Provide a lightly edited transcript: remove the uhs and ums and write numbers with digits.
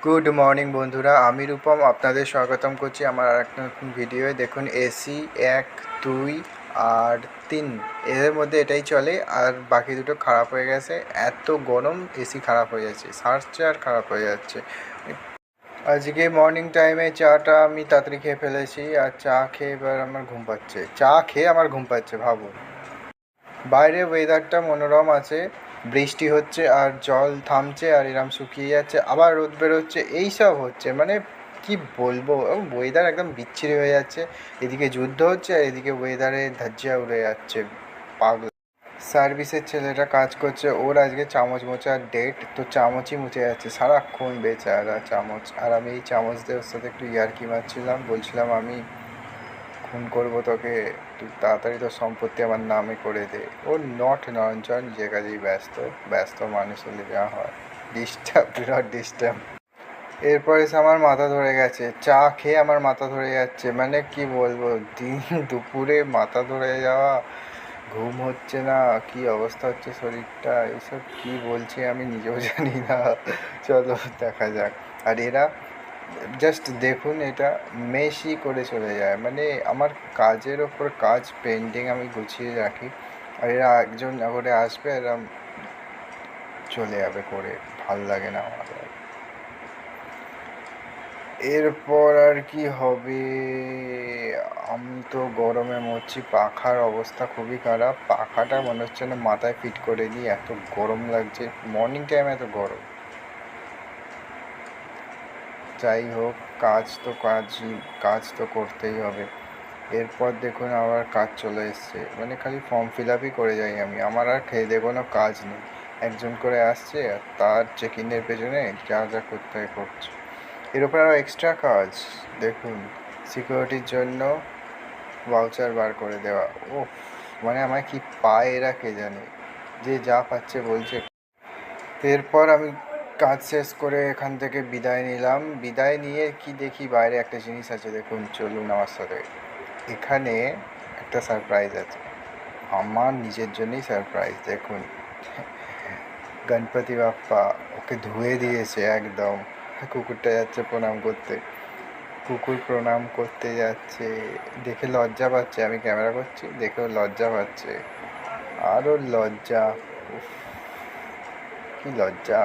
Good morning বন্ধুরা, আমি রূপম আপনাদের স্বাগতম করছি আমার আরেকটা নতুন ভিডিওয়ে। দেখুন এসি 1, 2 আর 3 এদের মধ্যে এটাই চলে, আর বাকি দুটো খারাপ হয়ে গেছে। এত গরম এসি খারাপ হয়ে যাচ্ছে, চার্জার খারাপ হয়ে যাচ্ছে। আজকে মর্নিং টাইমে চাটা আমি তাড়াতাড়ি খেয়ে ফেলেছি, আর চা খেয়ে এবার আমার ঘুম পাচ্ছে। চা খেয়ে আমার ঘুম পাচ্ছে, ভাবুন। বাইরে ওয়েদারটা মনোরম আছে, বৃষ্টি হচ্ছে আর জল থামছে আর এরম শুকিয়ে যাচ্ছে, আবার রোদ বেরোচ্ছে, এই সব হচ্ছে। মানে কি বলবো, ওয়েদার একদম বিচ্ছিরি হয়ে যাচ্ছে। এদিকে যুদ্ধ হচ্ছে আর এদিকে ওয়েদারে ধাজ্জা উড়ে যাচ্ছে। পাগল। সার্ভিসের ছেলেটা কাজ করছে, ওর আজকে চামচ মোচার ডেট, তো চামচই মুছে যাচ্ছে সারাক্ষণ বেচারা চামচ। আর আমি এই চামচ দিয়ে ওর সাথে একটু ইয়ার্কি মারছিলাম, বলছিলাম আমি খুন করবো তোকে, তুই তাড়াতাড়ি তোর সম্পত্তি আমার নামে করে দে। ও নট নরঞ্জন, যে কাজেই ব্যস্ত। ব্যস্ত মানুষ হলে যা হয়, ডিস্টার্ব, বিরাট ডিস্টার্ব। এরপর এসে আমার মাথা ধরে গেছে, চা খেয়ে আমার মাথা ধরে যাচ্ছে। মানে কি বলবো, দিন দুপুরে মাথা ধরে যাওয়া, ঘুম হচ্ছে না, কি অবস্থা হচ্ছে শরীরটা, এইসব কি বলছি আমি নিজেও জানি না। চলো দেখা যাক। আর এরা জাস্ট দেখুন, এটা মেশই করে চলে যায়। মানে আমার কাজের ওপর কাজ পেন্ডিং আমি গুছিয়ে রাখি, আর এরা একজন করে আসবে, এরা চলে যাবে করে। ভাল লাগে না আমার আর। এরপর আর কি হবে, আমি তো গরমে মরছি। পাখার অবস্থা খুবই খারাপ, পাখাটা মনে হচ্ছে না মাথায় ফিট করে দিই, এত গরম লাগছে মর্নিং টাইমে, এত গরম। যাই হোক, কাজ তো করতেই হবে। এরপর দেখুন আবার কাজ চলে এসছে, মানে খালি ফর্ম ফিল আপই করে যাই আমি, আমার আর খেয়ে দিয়ে কোনো কাজ নেই। একজন করে আসছে আর তার চেক ইনের পেছনে যা যা করতে হয় করছে। এর উপর আরও এক্সট্রা কাজ, দেখুন সিকিউরিটির জন্য ভাউচার বার করে দেওয়া। ও মানে আমায় কি পায় এরা কে জানে, যে যা পাচ্ছে বলছে। এরপর আমি কাজ শেষ করে এখান থেকে বিদায় নিলাম। বিদায় নিয়ে কি দেখি, বাইরে একটা জিনিস আছে, দেখুন চলুন আমার সাথে। এখানে একটা সারপ্রাইজ আছে, আমার নিজের জন্যই সারপ্রাইজ। দেখুন গণপতি বাপ্পা ওকে ধুয়ে দিয়েছে একদম। কুকুরটা যাচ্ছে প্রণাম করতে, কুকুর প্রণাম করতে যাচ্ছে, দেখে লজ্জা পাচ্ছে। আমি ক্যামেরা করছি, দেখেও লজ্জা পাচ্ছে, আরও লজ্জা। উফ, কি লজ্জা।